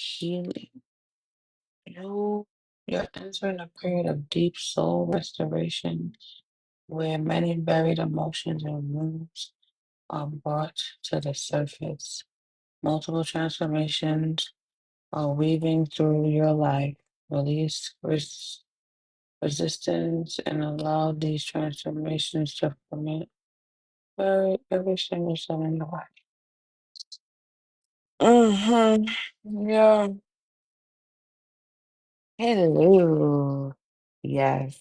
healing. You, you're entering a period of deep soul restoration where many buried emotions and wounds are brought to the surface. Multiple transformations are weaving through your life. Release resistance and allow these transformations to permit every single cell in your life. Yeah. Hello. Yes.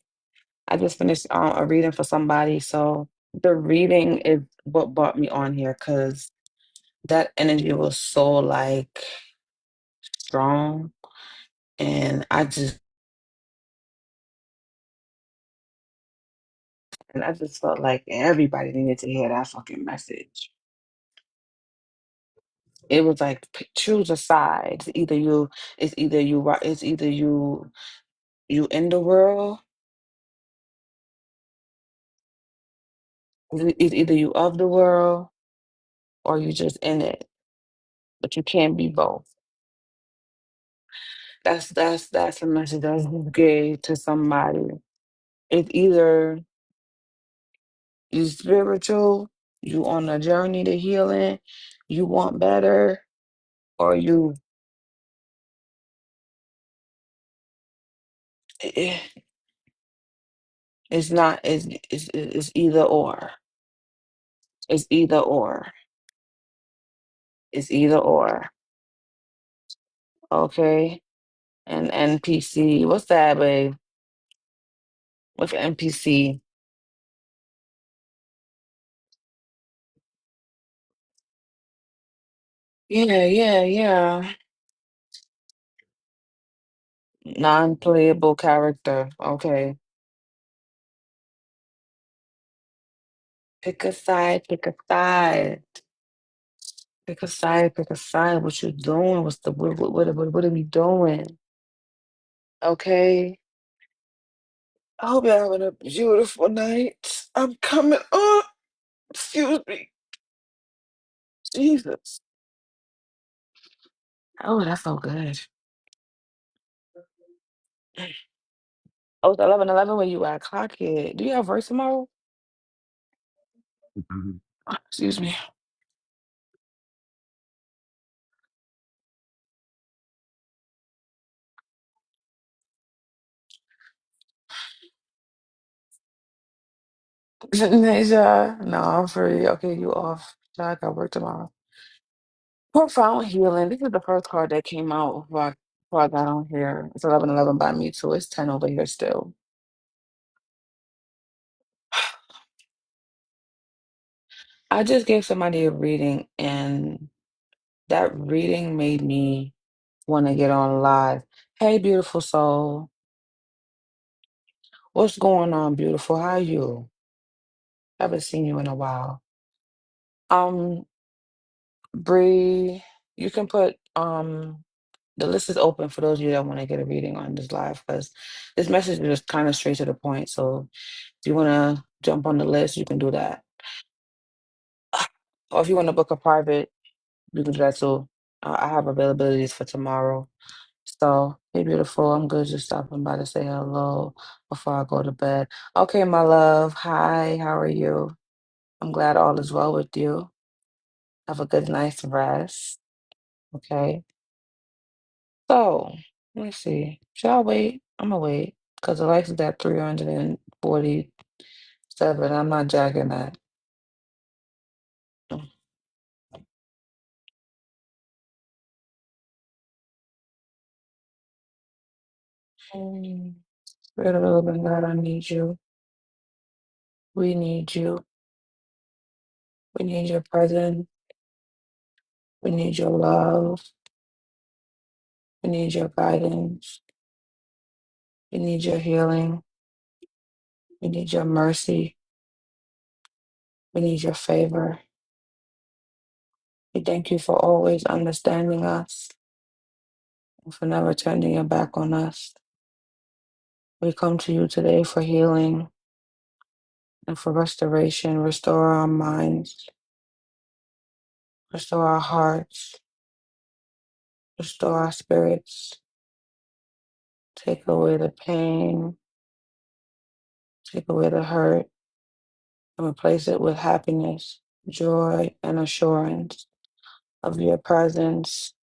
I just finished a reading for somebody. So the reading is what brought me on here because that energy was so like strong. And I just felt like everybody needed to hear that fucking message. It was like choose a side. It's either you in the world, it's either you of the world or you just in it. But you can't be both. That's a message that was gave to somebody. It's either you spiritual, you on a journey to healing, you want better, or you eh, it's not it's either or. It's either or. It's either or. Okay. And NPC. What's that, babe? What's NPC? Yeah, yeah, yeah. Non-playable character. Okay. Pick a side, pick a side. Pick a side, pick a side. What you doing? What's the what are we doing? Okay. I hope you're having a beautiful night. I'm coming up. Excuse me. Jesus. Oh, that felt good. Oh, it's 11:11 where you at? Clock it. Do you have work tomorrow? Excuse me. Nasia, no, I'm free. Okay, you off. So I got work tomorrow. Profound healing. This is the first card that came out before I got on here. It's 11:11 by me too. It's 10 over here still. I just gave somebody a reading, and that reading made me want to get on live. Hey, beautiful soul. What's going on, beautiful? How are you? Haven't seen you in a while. Um, Bree, you can put the list is open for those of you that want to get a reading on this live because this message is kind of straight to the point. So if you want to jump on the list, you can do that. Or if you want to book a private, you can do that too. I have availabilities for tomorrow. So, hey, beautiful. I'm good just stopping by to say hello before I go to bed. Okay, my love. Hi, how are you? I'm glad all is well with you. Have a good night's rest. Okay. So, let me see. Should I wait? I'm gonna wait because the lights is at 347. I'm not jacking that. Mm. Spirit of the living God, I need you. We need you. We need your presence. We need your love. We need your guidance. We need your healing. We need your mercy. We need your favor. We thank you for always understanding us and for never turning your back on us. We come to you today for healing and for restoration. Restore our minds, restore our hearts, Restore our spirits. Take away the pain. Take away the hurt. And replace it with happiness, joy, and assurance of your presence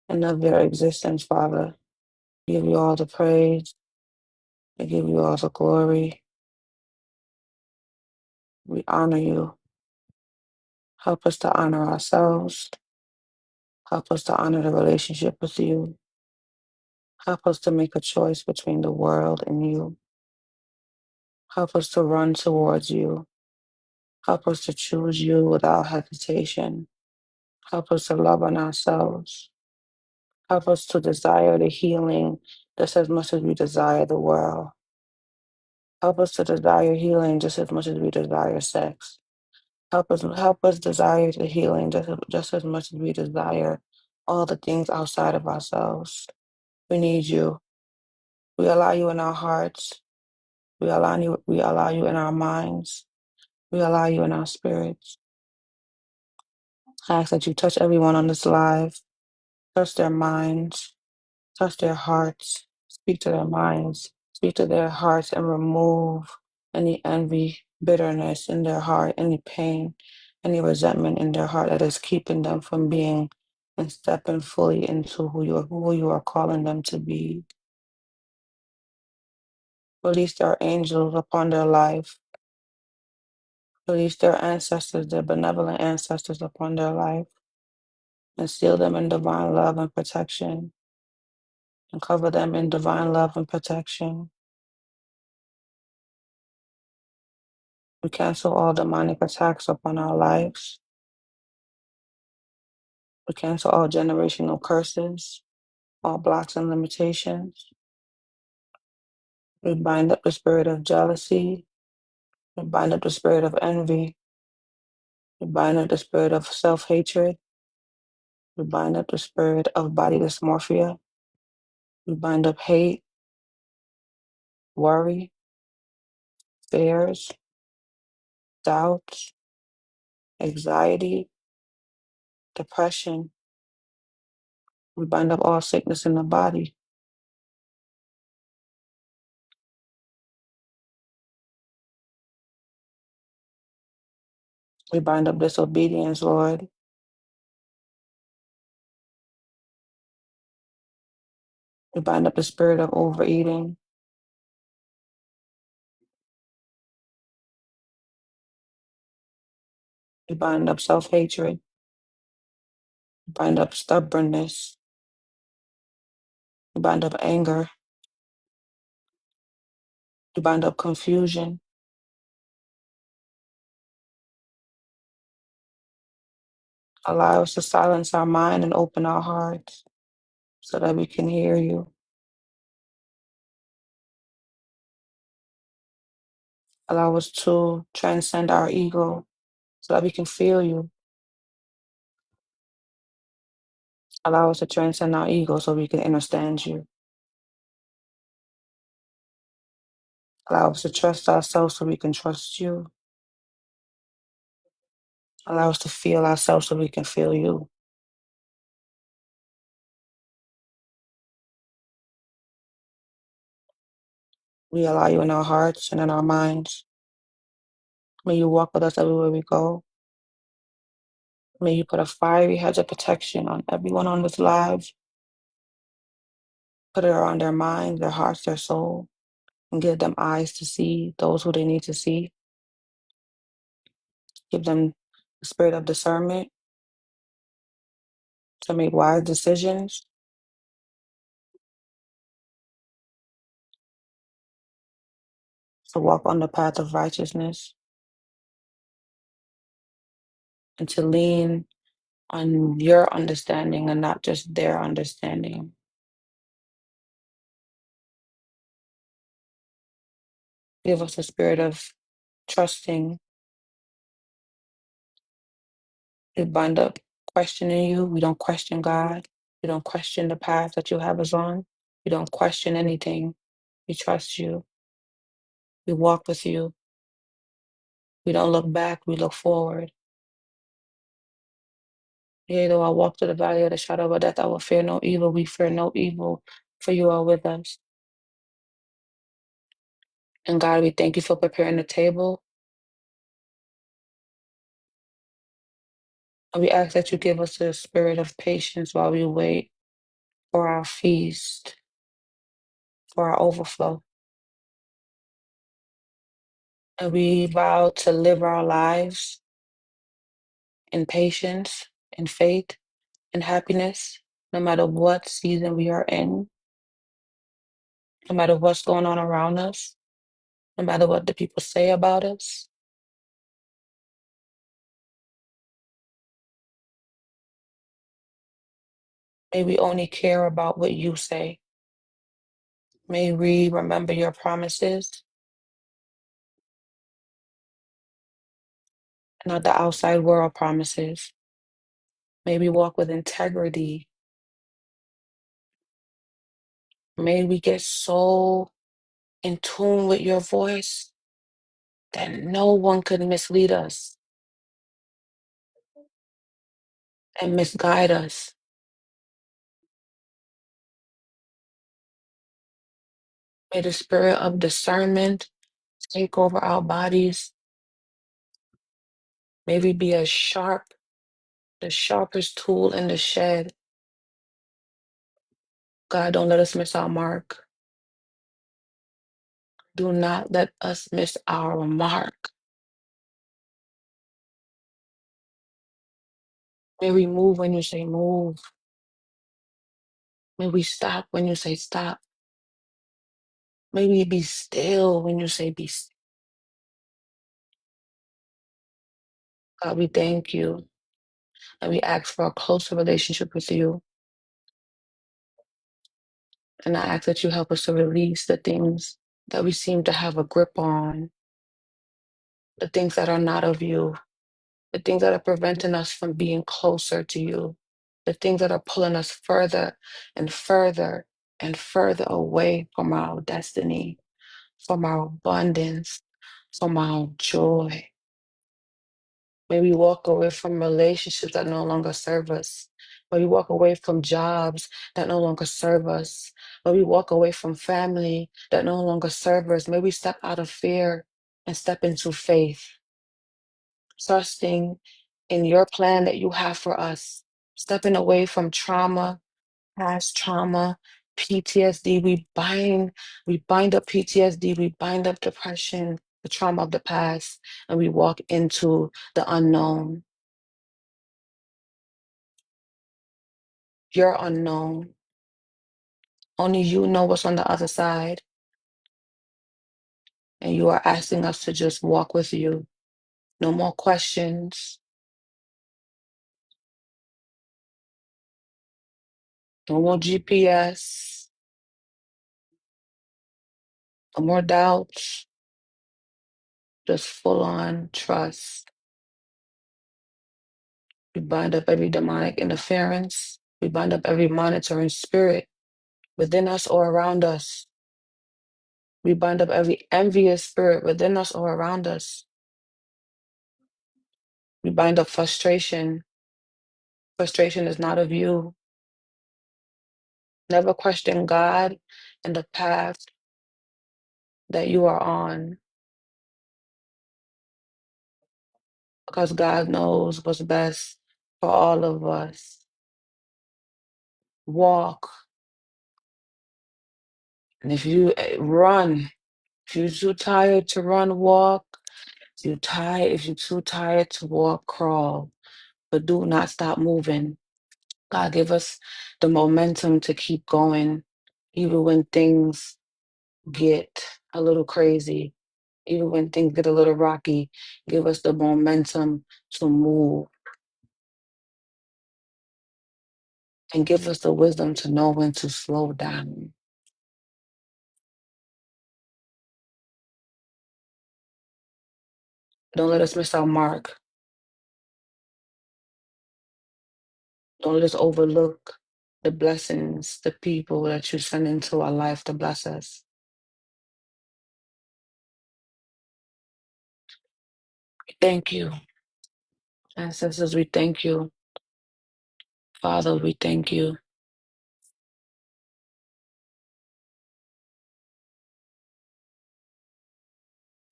and of your existence, Father. Give you all the praise. I give you all the glory. We honor you. Help us to honor ourselves. Help us to honor the relationship with you. Help us to make a choice between the world and you. Help us to run towards you. Help us to choose you without hesitation. Help us to love on ourselves. Help us to desire the healing just as much as we desire the world. Help us to desire healing just as much as we desire sex. Help us desire the healing just as much as we desire all the things outside of ourselves. We need you. We allow you in our hearts. We allow you in our minds. We allow you in our spirits. I ask that you touch everyone on this live, touch their minds, touch their hearts, speak to their minds, speak to their hearts, and remove any envy, bitterness in their heart, any pain, any resentment in their heart that is keeping them from being and stepping fully into who you are calling them to be. Release their angels upon their life. Release their ancestors, their benevolent ancestors upon their life, and seal them in divine love and protection, and cover them in divine love and protection. We cancel all demonic attacks upon our lives. We cancel all generational curses, all blocks and limitations. We bind up the spirit of jealousy. We bind up the spirit of envy. We bind up the spirit of self-hatred. We bind up the spirit of body dysmorphia. We bind up hate, worry, fears, doubts, anxiety, depression. We bind up all sickness in the body. We bind up disobedience, Lord. We bind up the spirit of overeating. We bind up self-hatred. We bind up stubbornness. We bind up anger. We bind up confusion. Allow us to silence our mind and open our hearts so that we can hear you. Allow us to transcend our ego so that we can feel you. Allow us to transcend our ego so we can understand you. Allow us to trust ourselves so we can trust you. Allow us to feel ourselves so we can feel you. We allow you in our hearts and in our minds. May you walk with us everywhere we go. May you put a fiery hedge of protection on everyone on this live. Put it around their minds, their hearts, their soul, and give them eyes to see those who they need to see. Give them the spirit of discernment to make wise decisions, to walk on the path of righteousness, and to lean on your understanding and not just their understanding. Give us a spirit of trusting. We bind up questioning you. We don't question God. We don't question the path that you have us on. We don't question anything. We trust you. We walk with you. We don't look back. We look forward. Yea, though I walk through the valley of the shadow of death, I will fear no evil. We fear no evil, for you are with us. And God, we thank you for preparing the table. And we ask that you give us the spirit of patience while we wait for our feast, for our overflow. And we vow to live our lives in patience, in faith, in happiness, no matter what season we are in, no matter what's going on around us, no matter what the people say about us. May we only care about what you say. May we remember your promises, not the outside world promises. May we walk with integrity. May we get so in tune with your voice that no one could mislead us and misguide us. May the spirit of discernment take over our bodies. May we be as sharp, the sharpest tool in the shed. God, don't let us miss our mark. Do not let us miss our mark. May we move when you say move. May we stop when you say stop. May we be still when you say be still. God, we thank you and we ask for a closer relationship with you. And I ask that you help us to release the things that we seem to have a grip on, the things that are not of you, the things that are preventing us from being closer to you, the things that are pulling us further and further and further away from our destiny, from our abundance, from our joy. May we walk away from relationships that no longer serve us. May we walk away from jobs that no longer serve us. May we walk away from family that no longer serve us. May we step out of fear and step into faith, trusting in your plan that you have for us, stepping away from trauma, past trauma, PTSD. We bind up PTSD, we bind up depression, the trauma of the past, and we walk into the unknown. You're unknown. Only you know what's on the other side. And you are asking us to just walk with you. No more questions. No more GPS. No more doubts. Just full on trust. We bind up every demonic interference. We bind up every monitoring spirit within us or around us. We bind up every envious spirit within us or around us. We bind up frustration. Frustration is not of you. Never question God and the path that you are on, because God knows what's best for all of us. Walk. And if you run, if you're too tired to run, walk. If you're too tired to walk, crawl. But do not stop moving. God, give us the momentum to keep going, even when things get a little crazy, even when things get a little rocky. Give us the momentum to move and give us the wisdom to know when to slow down. Don't let us miss our mark. Don't let us overlook the blessings, the people that you send into our life to bless us. We thank you. Ancestors, we thank you. Father, we thank you.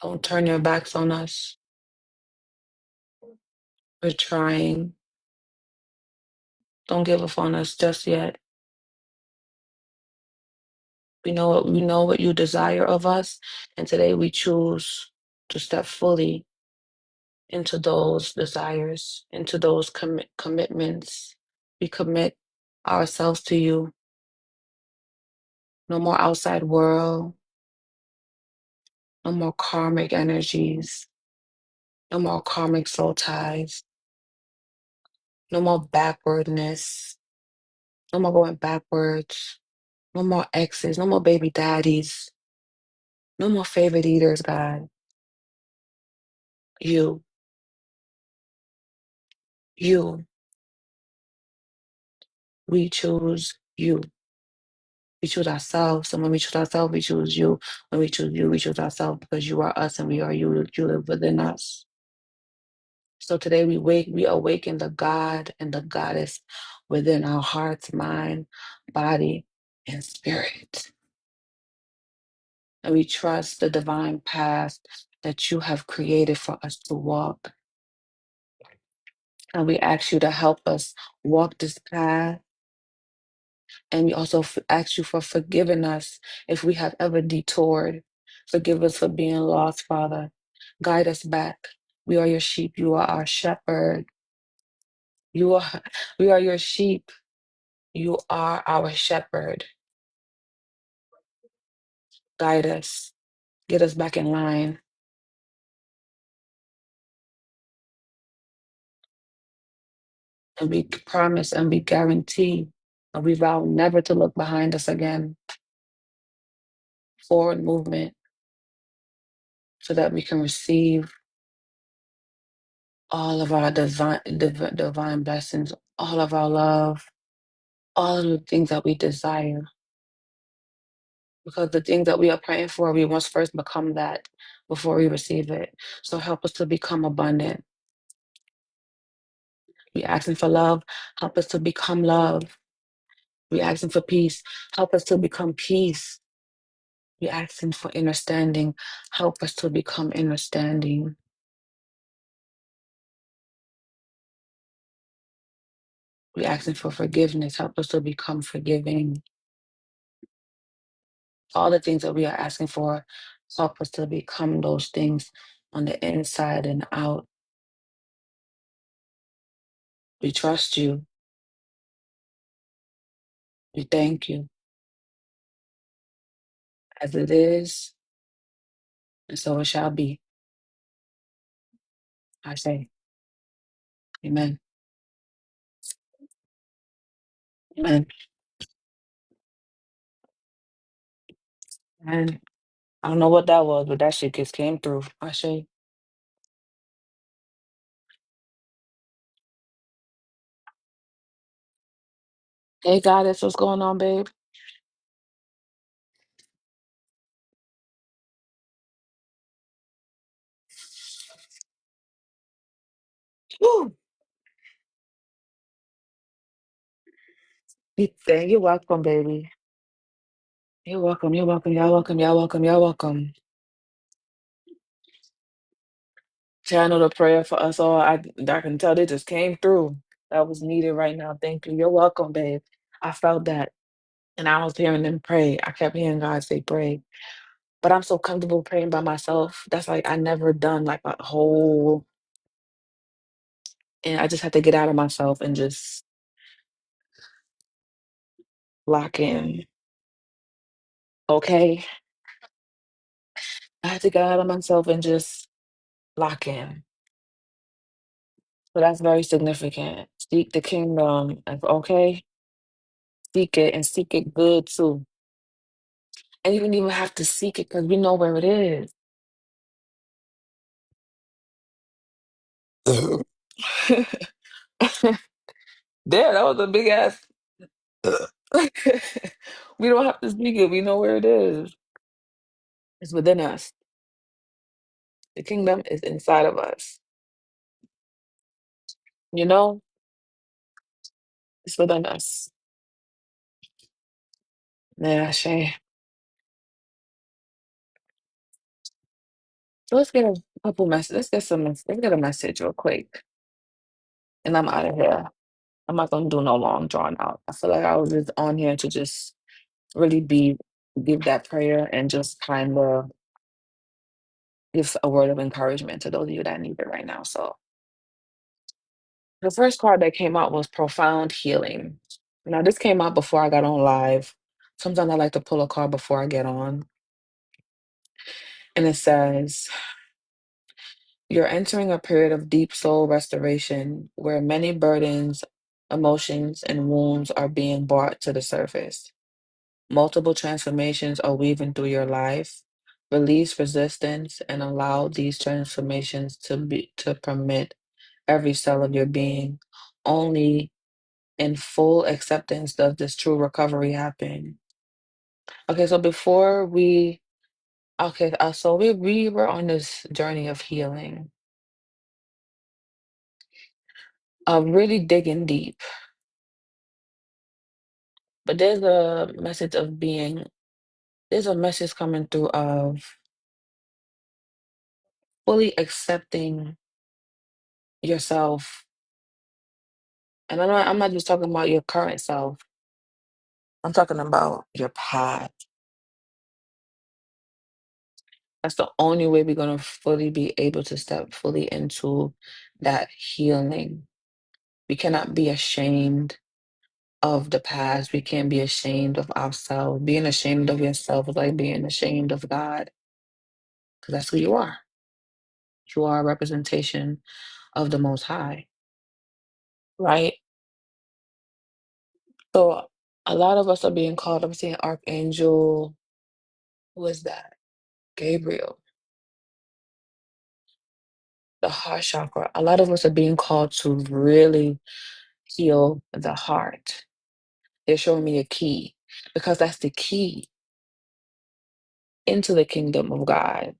Don't turn your backs on us. We're trying. Don't give up on us just yet. We know what you desire of us, and today we choose to step fully into those desires, into those commitments. We commit ourselves to you. No more outside world, no more karmic energies, no more karmic soul ties, no more backwardness, no more going backwards, no more exes, no more baby daddies, no more favorite eaters, God. You, you, we choose you. We choose ourselves. And when we choose ourselves, we choose you. When we choose you, we choose ourselves because you are us and we are you. You live within us. So today we awaken the God and the goddess within our hearts, mind, body, and spirit. And we trust the divine path that you have created for us to walk. And we ask you to help us walk this path. And we also ask you for forgiving us if we have ever detoured. Forgive us for being lost, Father. Guide us back. We are your sheep. You are our shepherd. You are, we are your sheep. You are our shepherd. Guide us. Get us back in line. And we promise and we guarantee and we vow never to look behind us again. Forward movement so that we can receive all of our divine blessings, all of our love, all of the things that we desire. Because the things that we are praying for, we must first become that before we receive it. So help us to become abundant. We asking for love, help us to become love. We asking for peace, help us to become peace. We asking for understanding, help us to become understanding. We asking for forgiveness, help us to become forgiving. All the things that we are asking for, help us to become those things on the inside and out. We trust you. We thank you. As it is, and so it shall be. I say, Amen. Amen. And I don't know what that was, but that shit just came through. I say, hey, Goddess, what's going on, babe? Woo. You're welcome, baby. You're welcome. You're welcome. You're welcome. You're welcome. You're welcome. Channel the prayer for us all. I can tell they just came through. That was needed right now. Thank you. You're welcome, babe. I felt that. And I was hearing them pray. I kept hearing God say pray. But I'm so comfortable praying by myself. That's like I never done like a whole, and I just had to get out of myself and just lock in. Okay. I had to get out of myself and just lock in. So that's very significant. Seek the kingdom. Okay. Seek it and seek it good too. And you don't even have to seek it because we know where it is. There, that was a big ass. We don't have to speak it. We know where it is. It's within us. The kingdom is inside of us. You know? It's within us. Yeah, Shay. So let's get a couple messages. Let's get a message real quick. And I'm out of here. I'm not gonna do no long drawn out. I feel like I was just on here to just really give that prayer and just kind of give a word of encouragement to those of you that need it right now. So the first card that came out was profound healing. Now this came out before I got on live. Sometimes I like to pull a card before I get on. And it says, you're entering a period of deep soul restoration where many burdens, emotions, and wounds are being brought to the surface. Multiple transformations are weaving through your life. Release resistance and allow these transformations to permit every cell of your being. Only in full acceptance does this true recovery happen. Okay, so before we okay, so we were on this journey of healing, of really digging deep. But there's a message coming through of fully accepting yourself. And I'm not just talking about your current self. I'm talking about your past. That's the only way we're gonna fully be able to step fully into that healing. We cannot be ashamed of the past. We can't be ashamed of ourselves. Being ashamed of yourself is like being ashamed of God, because that's who you are. You are a representation of the Most High, right? So a lot of us are being called. I'm seeing Archangel. Who is that? Gabriel, the heart chakra. A lot of us are being called to really heal the heart. They're showing me a key because that's the key into the kingdom of God.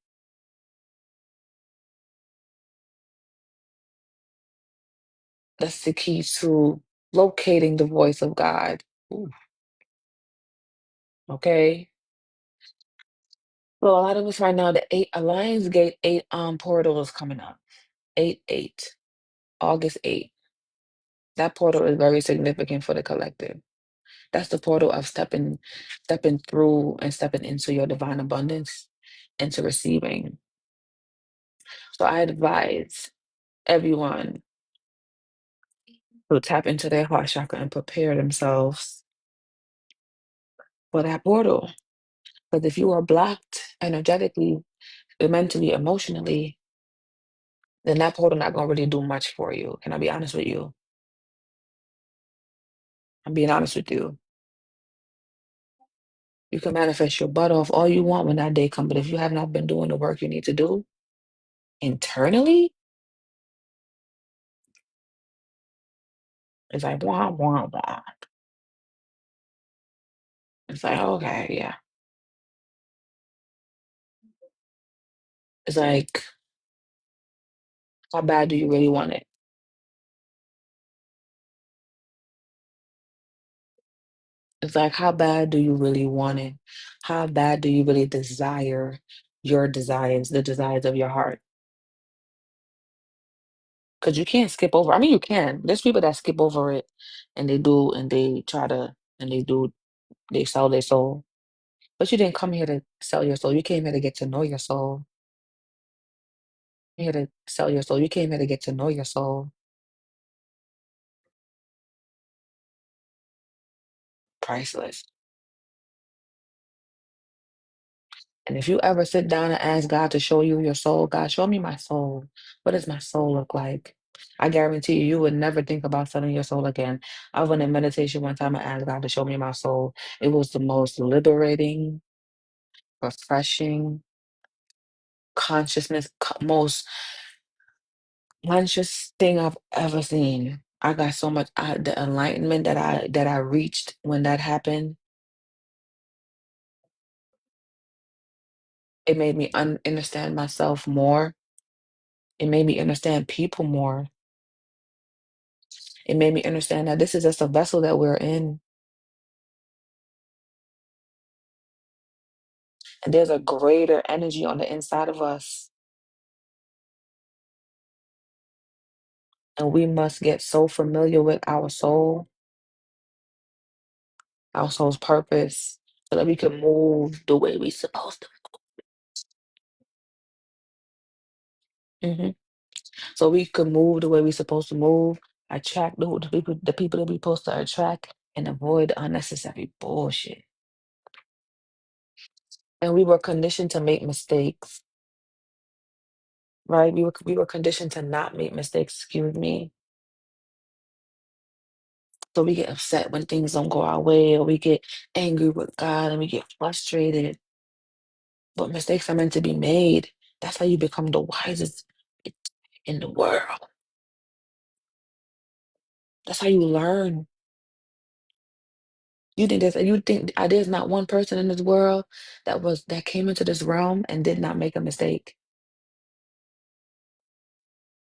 That's the key to locating the voice of God. Ooh, okay. So a lot of us right now, the eight Alliance Gate 8 portal is coming up. 8-8. August 8th. That portal is very significant for the collective. That's the portal of stepping through and stepping into your divine abundance, into receiving. So I advise everyone to tap into their heart chakra and prepare themselves for that portal. Because if you are blocked energetically, mentally, emotionally, then that portal not gonna really do much for you. Can I be honest with you? I'm being honest with you. You can manifest your butt off all you want when that day comes, but if you have not been doing the work you need to do internally, it's like wah wah wah. It's like okay, yeah. It's like how bad do you really want it? It's like how bad do you really want it? How bad do you really desire your desires, the desires of your heart? Because you can't skip over. I mean, you can. There's people that skip over it and they do and they try to and they do they sell their soul. But you didn't come here to sell your soul. You came here to get to know your soul. You came here to sell your soul. You came here to get to know your soul. Priceless. And if you ever sit down and ask God to show you your soul, God, show me my soul. What does my soul look like? I guarantee you, you would never think about selling your soul again. I went in meditation one time and asked God to show me my soul. It was the most liberating, refreshing, most conscious thing I've ever seen. I got so much the enlightenment that I reached when that happened. It made me understand myself more. It made me understand people more. It made me understand that this is just a vessel that we're in, and there's a greater energy on the inside of us. And we must get so familiar with our soul's purpose, so that we can move the way we supposed to. So we can move the way we supposed to move, attract the people that we supposed to attract, and avoid unnecessary bullshit. And we were conditioned to make mistakes, right? We were conditioned to not make mistakes, excuse me. So we get upset when things don't go our way, or we get angry with God and we get frustrated. But mistakes are meant to be made. That's how you become the wisest in the world. That's how you learn. There's not one person in this world that came into this realm and did not make a mistake.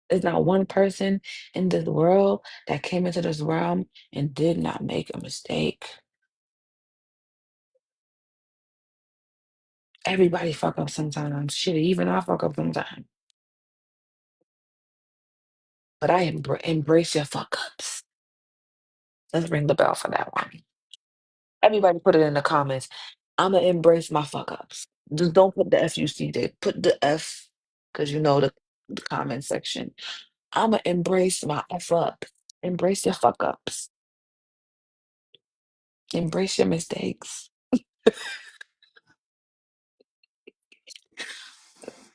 There's not one person in this world that came into this realm and did not make a mistake. Everybody fuck up sometimes. Shit, even I fuck up sometimes. But I embrace your fuck ups. Let's ring the bell for that one. Everybody put it in the comments. I'ma embrace my fuck ups. Just don't put the FUC there. Put the F, because you know the comment section. I'ma embrace my F up. Embrace your fuck ups. Embrace your mistakes.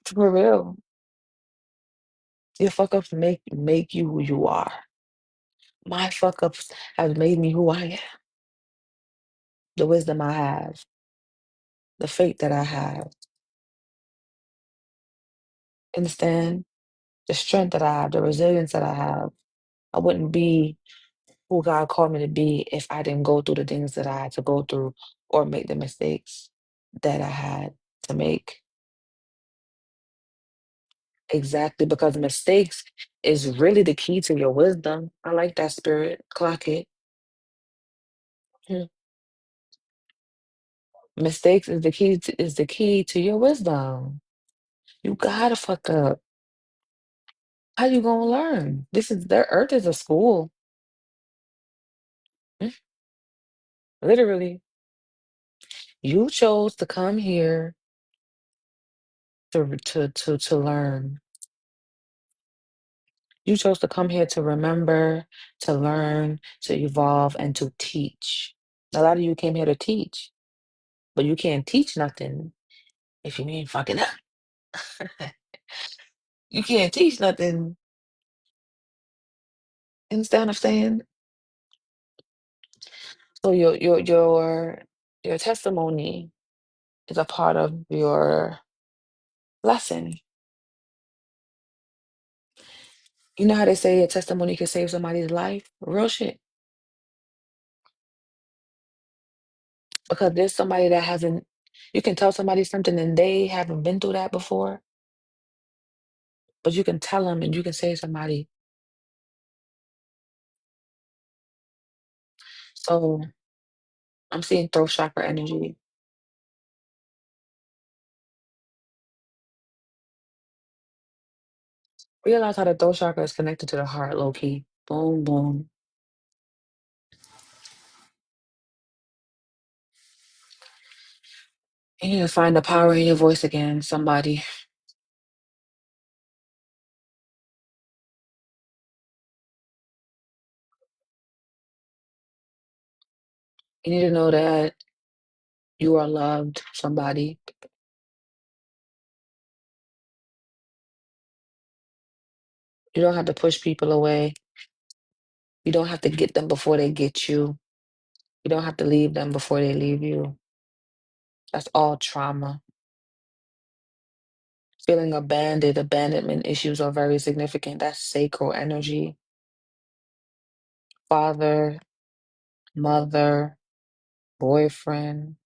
For real. Your fuck ups make you who you are. My fuck ups have made me who I am. The wisdom I have, the faith that I have. Understand? The strength that I have, the resilience that I have. I wouldn't be who God called me to be if I didn't go through the things that I had to go through, or make the mistakes that I had to make. Exactly, because mistakes is really the key to your wisdom. I like that spirit. Clock it. Hmm. Mistakes is the key to your wisdom. You gotta fuck up. How you gonna learn? Their earth is a school. Mm, literally. You chose to come here to learn. You chose to come here to remember, to learn, to evolve, and to teach. A lot of you came here to teach, but you can't teach nothing if you ain't fucking up. You can't teach nothing. Understand what I'm saying? So your testimony is a part of your lesson. You know how they say a testimony can save somebody's life? Real shit. Because there's somebody that hasn't, you can tell somebody something and they haven't been through that before, but you can tell them and you can save somebody. So I'm seeing throat chakra energy. Realize how the throat chakra is connected to the heart, low key. Boom, boom. You need to find the power in your voice again, somebody. You need to know that you are loved, somebody. You don't have to push people away. You don't have to get them before they get you. You don't have to leave them before they leave you. That's all trauma. Feeling abandoned, abandonment issues are very significant. That's sacral energy. Father, mother, boyfriend,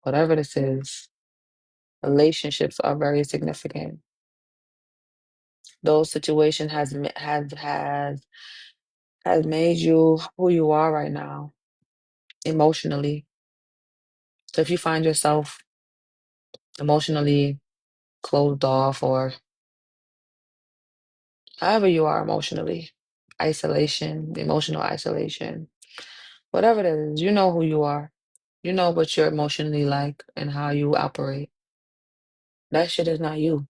whatever this is, relationships are very significant. Those situations has has made you who you are right now emotionally. So if you find yourself emotionally closed off or however you are emotionally, isolation, emotional isolation, whatever it is, you know who you are. You know what you're emotionally like and how you operate. That shit is not you.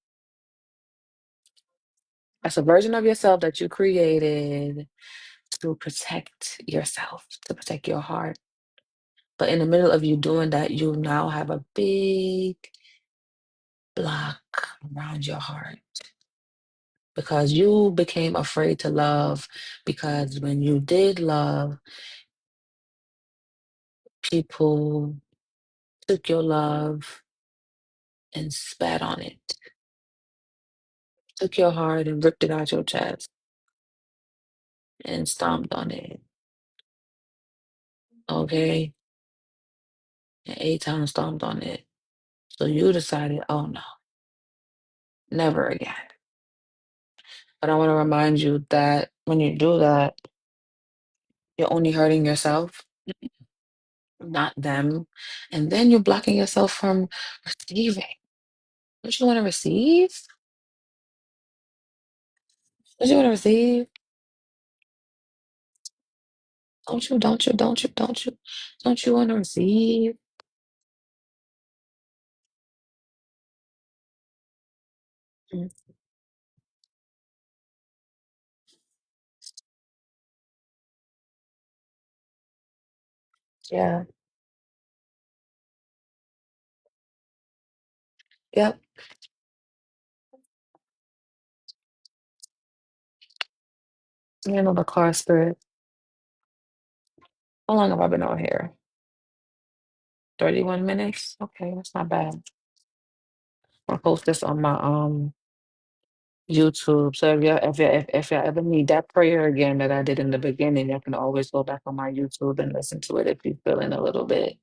That's a version of yourself that you created to protect yourself, to protect your heart. But in the middle of you doing that, you now have a big block around your heart because you became afraid to love. Because when you did love, people took your love and spat on it, took your heart and ripped it out your chest and stomped on it. Okay? And 8 times stomped on it. So you decided, oh no, never again. But I want to remind you that when you do that, you're only hurting yourself, not them. And then you're blocking yourself from receiving. Don't you want to receive? Don't you want to receive? Don't you want to receive? Mm, yeah, yep. You know the car spirit. How long have I been on here? 31 minutes? Okay, that's not bad. I'll post this on my YouTube. So if you ever need that prayer again that I did in the beginning, you can always go back on my YouTube and listen to it if you're feeling a little bit.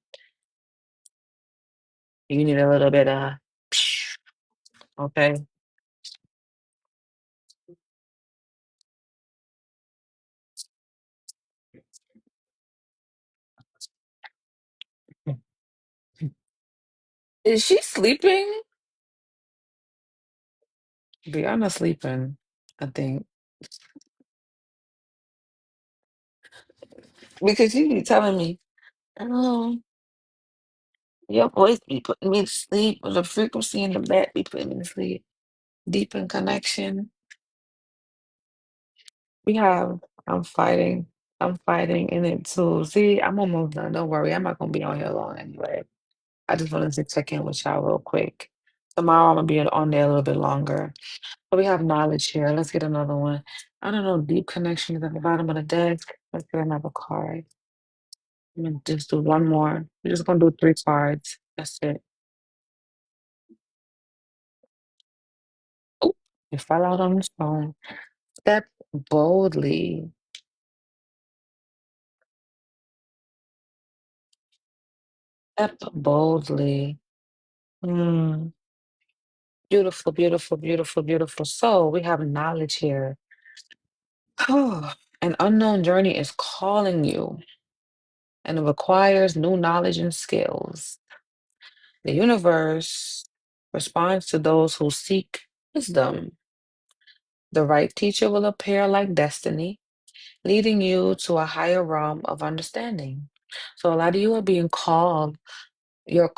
You need a little bit of okay. Is she sleeping? Brianna sleeping, I think. Because you be telling me, oh, your voice be putting me to sleep, or the frequency in the back be putting me to sleep. Deep in connection. We have, I'm fighting. I'm fighting in it too. See, I'm almost done. Don't worry. I'm not gonna be on here long anyway. I just wanted to check in with y'all real quick. Tomorrow I'm gonna be on there a little bit longer. But we have knowledge here. Let's get another one. I don't know, deep connection is at the bottom of the deck. Let's get another card. I'm gonna just do one more. We're just gonna do three cards. That's it. Oh, it fell out on this phone. Step boldly. Step boldly. Mm, beautiful, beautiful, beautiful, beautiful. So we have knowledge here. An unknown journey is calling you and it requires new knowledge and skills. The universe responds to those who seek wisdom. The right teacher will appear like destiny, leading you to a higher realm of understanding. So a lot of you are being called, you're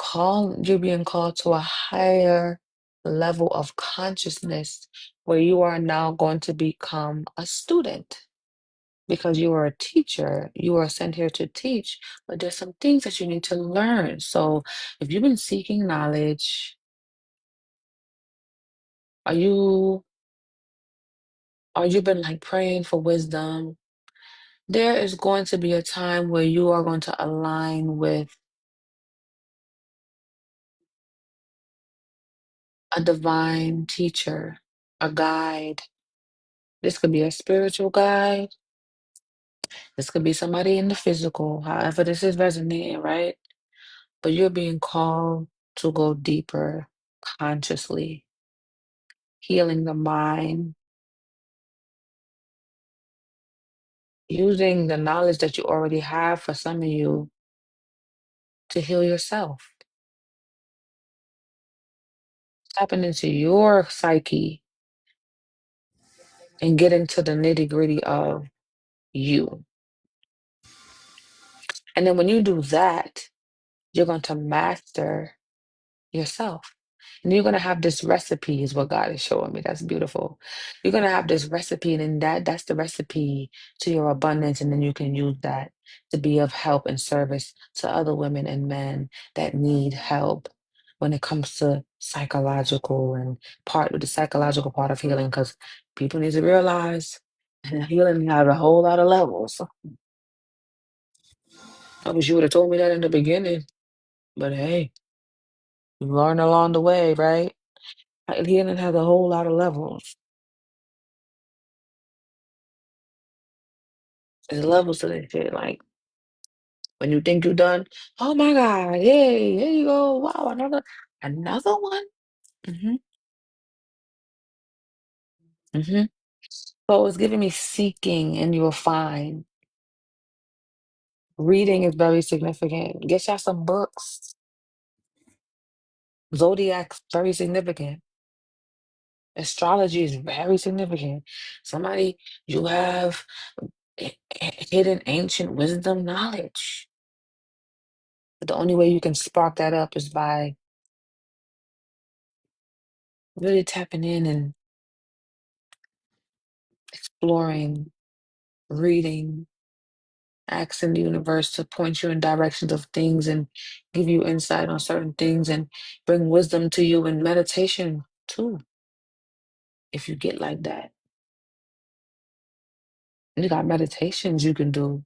being called to a higher level of consciousness where you are now going to become a student because you are a teacher. You are sent here to teach, but there's some things that you need to learn. So if you've been seeking knowledge, are you or you've been like praying for wisdom, there is going to be a time where you are going to align with a divine teacher, a guide. This could be a spiritual guide. This could be somebody in the physical, however, this is resonating, right? But you're being called to go deeper consciously, healing the mind, using the knowledge that you already have for some of you to heal yourself, tapping into your psyche and getting to the nitty gritty of you. And then when you do that, you're going to master yourself. And you're going to have this recipe, is what God is showing me. That's beautiful. You're going to have this recipe, and then that's the recipe to your abundance. And then you can use that to be of help and service to other women and men that need help when it comes to psychological and part of the psychological part of healing. Because people need to realize healing has a whole lot of levels. I wish you would have told me that in the beginning. But hey, you learn along the way, right? Healing has a whole lot of levels. There's levels to this shit. Like when you think you're done, oh my God, hey, here you go. Wow, another one. hmm hmm So it's giving me seeking, and you'll find reading is very significant. Get y'all some books. Zodiac's very significant. Astrology is very significant. Somebody, you have hidden ancient wisdom knowledge. But the only way you can spark that up is by really tapping in and exploring, reading, asking the universe to point you in directions of things and give you insight on certain things and bring wisdom to you in meditation too, if you get like that. You got meditations you can do.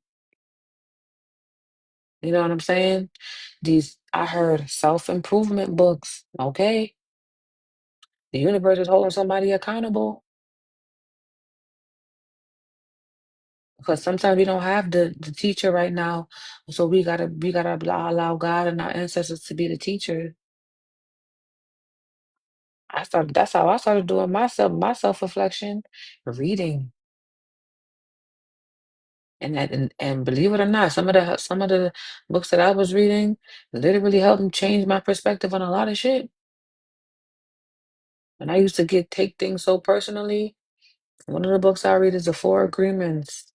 You know what I'm saying? I heard self-improvement books. Okay. The universe is holding somebody accountable because sometimes we don't have the teacher right now. So we gotta allow God and our ancestors to be the teacher. That's how I started doing my self-reflection, reading. And believe it or not, some of the books that I was reading literally helped me change my perspective on a lot of shit. And I used to take things so personally. One of the books I read is The Four Agreements.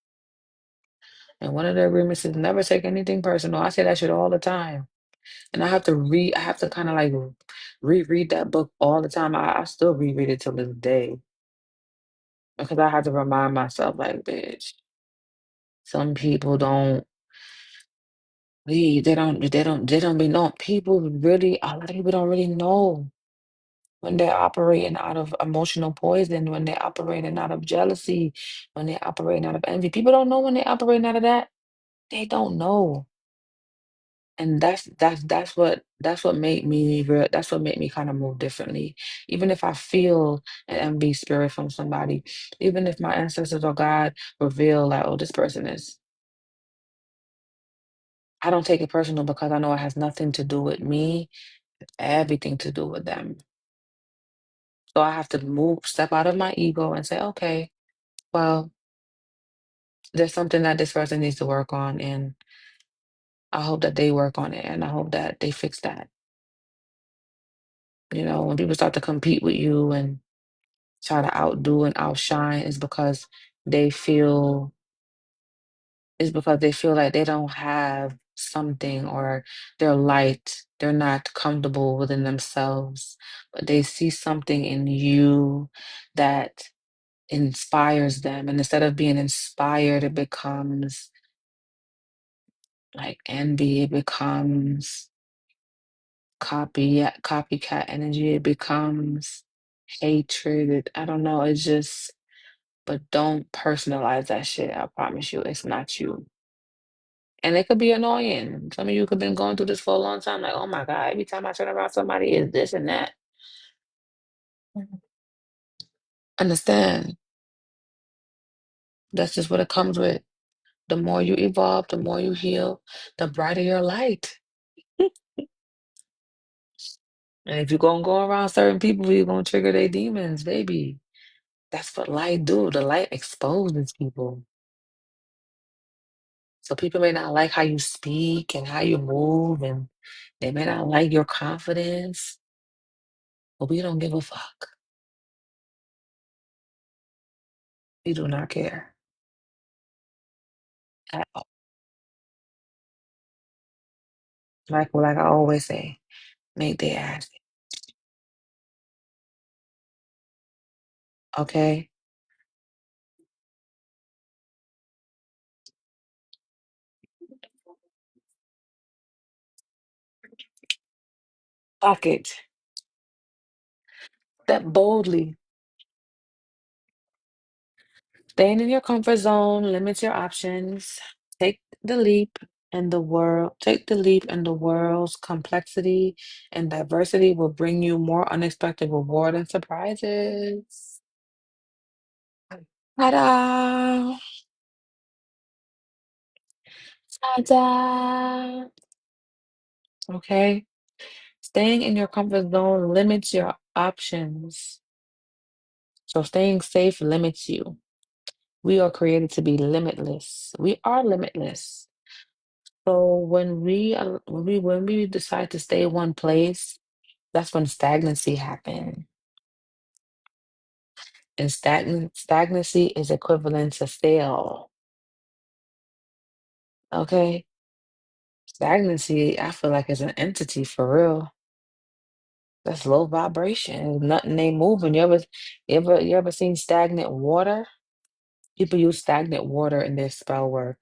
And one of the agreements is never take anything personal. I say that shit all the time. And I have to kind of like reread that book all the time. I still reread it till this day because I have to remind myself, like, bitch, some people don't read. They don't be know. People really, a lot of people don't really know when they're operating out of emotional poison, when they're operating out of jealousy, when they're operating out of envy. People don't know when they're operating out of that. They don't know. And that's what made me that's what made me kind of move differently. Even if I feel an envy spirit from somebody, even if my ancestors or God reveal like, oh, this person is, I don't take it personal because I know it has nothing to do with me, everything to do with them. So I have to step out of my ego and say, okay, well, there's something that this person needs to work on, and I hope that they work on it, and I hope that they fix that. When people start to compete with you and try to outdo and outshine is because they feel like they don't have something, or they're light, they're not comfortable within themselves, but they see something in you that inspires them, and instead of being inspired, it becomes like envy, it becomes copycat energy, it becomes hatred. I don't know, it's just. But don't personalize that shit. I promise you, it's not you. And it could be annoying. Some of you could been going through this for a long time. Like, oh my God, every time I turn around, somebody is this and that. Mhm. Understand? That's just what it comes with. The more you evolve, the more you heal, the brighter your light. And if you're gonna go around certain people, you're gonna trigger their demons, baby. That's what light do. The light exposes people. So people may not like how you speak and how you move, and they may not like your confidence, but we don't give a fuck. We do not care at all. Like I always say, make their ass, okay? Fuck it. Step boldly. Staying in your comfort zone limits your options. Take the leap, and the world's complexity and diversity will bring you more unexpected reward and surprises. Ta-da! Ta-da! Okay? Staying in your comfort zone limits your options. So staying safe limits you. We are created to be limitless. We are limitless. So when we decide to stay one place, that's when stagnancy happens. And stagnancy is equivalent to fail. Okay? Stagnancy, I feel like is an entity for real. That's low vibration. Nothing ain't moving. You ever seen stagnant water? People use stagnant water in their spell work.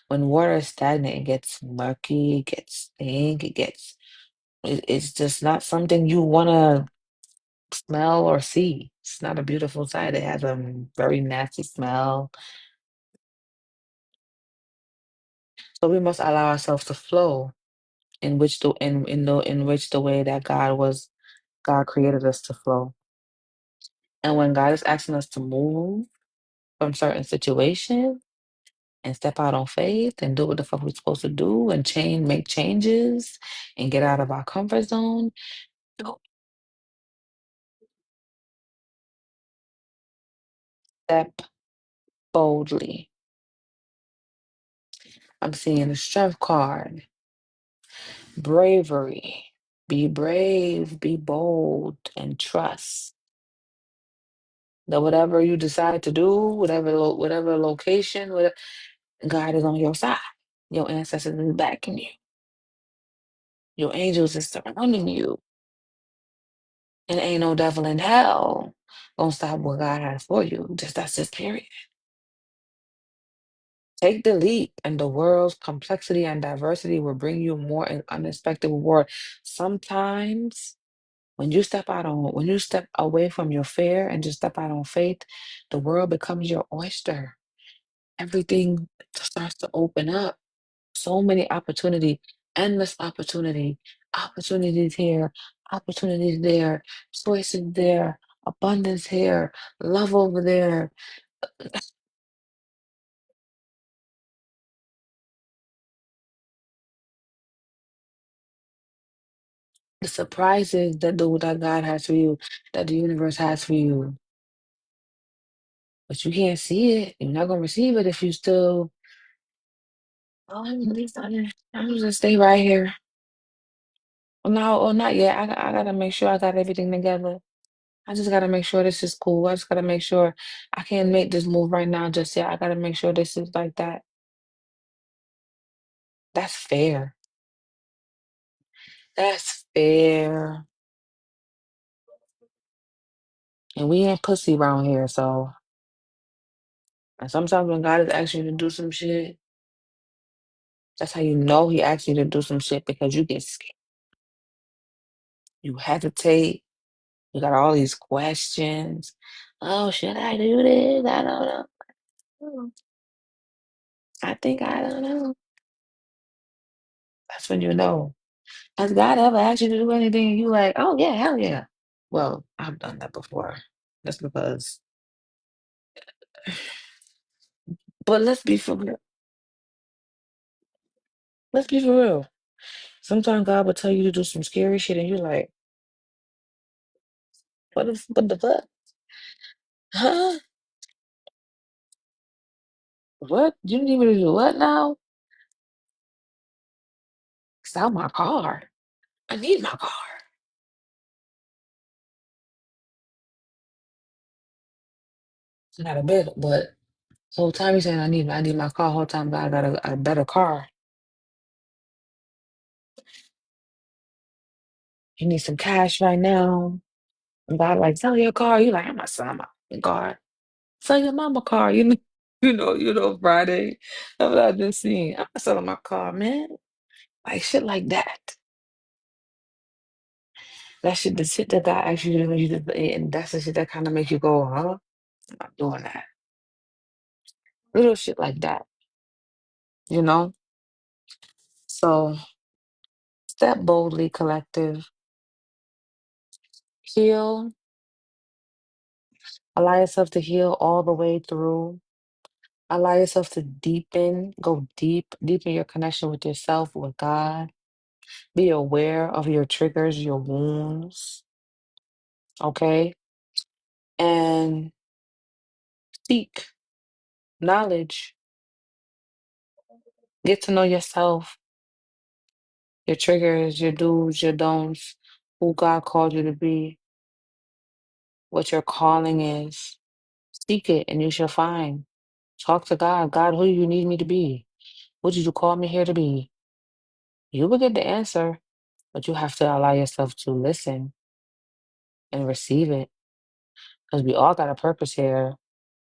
When water is stagnant, it gets murky, it gets stink, it's just not something you wanna smell or see. It's not a beautiful sight. It has a very nasty smell. So we must allow ourselves to flow in which the way that God created us to flow. And when God is asking us to move from certain situations and step out on faith and do what the fuck we're supposed to do and make changes and get out of our comfort zone, yo, step boldly. I'm seeing the strength card, bravery. Be brave, be bold, and trust that whatever you decide to do, whatever location, God is on your side. Your ancestors is backing you. Your angels is surrounding you. And ain't no devil in hell gonna stop what God has for you. That's just period. Take the leap, and the world's complexity and diversity will bring you more unexpected reward. Sometimes when you step away from your fear and just step out on faith, the world becomes your oyster. Everything starts to open up. So many opportunity, endless opportunities here, opportunities there, choices there, abundance here, love over there. The surprises that God has for you, that the universe has for you, but you can't see it. You're not gonna receive it if you still. Oh, I'm just stay right here. No, or not yet. I gotta make sure I got everything together. I just gotta make sure this is cool. I just gotta make sure I can't make this move right now just yet. I gotta make sure this is like that. That's fair. That's fair. And we ain't pussy around here, so and sometimes when God is asking you to do some shit, that's how you know he asked you to do some shit because you get scared. You hesitate. You got all these questions. Oh, should I do this? I don't know. Hmm, I think I don't know. That's when you know. Has God ever asked you to do anything and you like, oh yeah, hell yeah. Well, I've done that before. That's because but let's be for real. Sometimes God will tell you to do some scary shit and you're like, what the fuck? Huh? What? You need me to do what now? sell my car. I need my car. Not a bit, but whole time you saying I need my car. Whole time I got a better car. You need some cash right now. And God like sell your car. You like I'm not selling my fucking car. Sell your mama car. You know, Friday. That's what I just seen. I'm not selling my car, man. Like shit like that. That shit, the shit that God actually you to do, and that's the shit that kind of makes you go, huh? I'm not doing that. Little shit like that, you know? So step boldly, collective. Heal. Allow yourself to heal all the way through. Allow yourself to go deepen your connection with yourself, with God. Be aware of your triggers, your wounds, okay? And seek knowledge. Get to know yourself, your triggers, your do's, your don'ts, who God called you to be, what your calling is. Seek it and you shall find. Talk to God. God, who do you need me to be? What did you call me here to be? You will get the answer, but you have to allow yourself to listen and receive it. Because we all got a purpose here.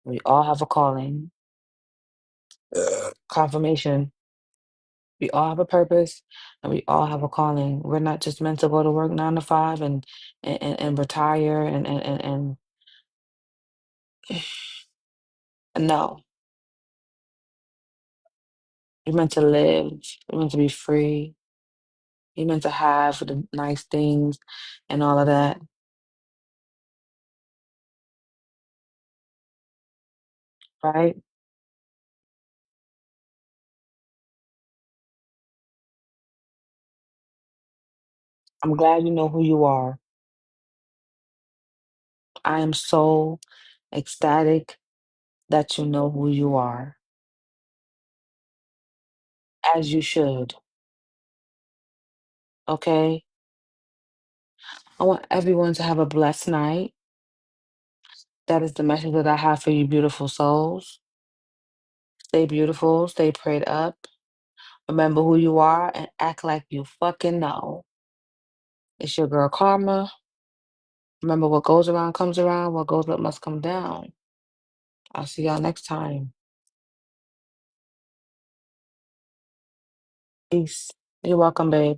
We all have a calling. Confirmation. We all have a purpose and we all have a calling. We're not just meant to go to work 9 to 5 and retire and no. You're meant to live. You're meant to be free. You're meant to have the nice things and all of that, right? I'm glad you know who you are. I am so ecstatic that you know who you are, as you should. Okay? I want everyone to have a blessed night. That is the message that I have for you, beautiful souls. Stay beautiful, stay prayed up. Remember who you are and act like you fucking know. It's your girl Karma. Remember what goes around comes around, what goes up must come down. I'll see y'all next time. Peace. You're welcome, babe.